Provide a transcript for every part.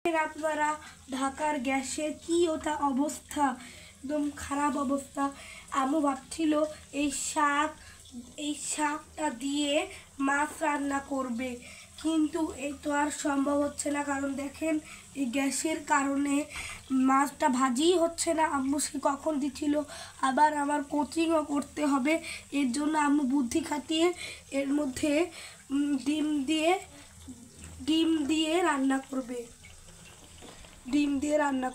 আপনারা ঢাকার গ্যাসের কি ওটা অবস্থা, একদম খারাপ অবস্থা। আম্মু ভাবছিল এই শাকটা দিয়ে মাছ রান্না করবে, কিন্তু এই তো আর সম্ভব হচ্ছে না। কারণ দেখেন এই গ্যাসের কারণে মাছটা ভাজিই হচ্ছে না। আম্মু সে কখন দিচ্ছিল, আবার আমার কোচিংও করতে হবে, এর জন্য আম্মু বুদ্ধি খাটিয়ে এর মধ্যে ডিম দিয়ে রান্না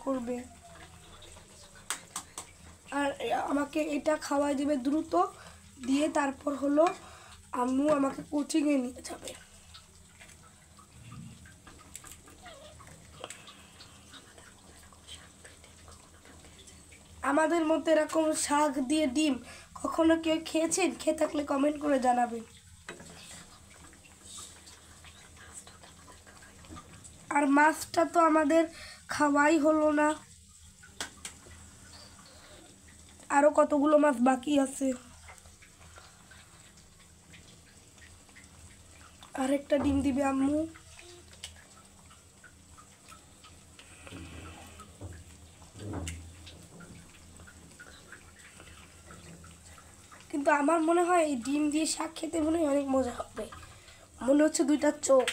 করবে। আর আমাকে এটা খাওয়াই দেবে দ্রুত, দিয়ে তারপর হলো আম্মু আমাকে কোচিংয়ে নিয়ে যাবে। আমাদের মধ্যে এরকম শাক দিয়ে ডিম কখনো কেউ খেয়েছেন? খেয়ে থাকলে কমেন্ট করে জানাবেন। আর মাছটা তো আমাদের খাওয়াই হলো না, আরো কতগুলো মাছ বাকি আছে। আরেকটা ডিম দিবে আম্মু। কিন্তু আমার মনে হয় এই ডিম দিয়ে শাক খেতে মনে হয় অনেক মজা হবে। মনে হচ্ছে দুইটা চোখ।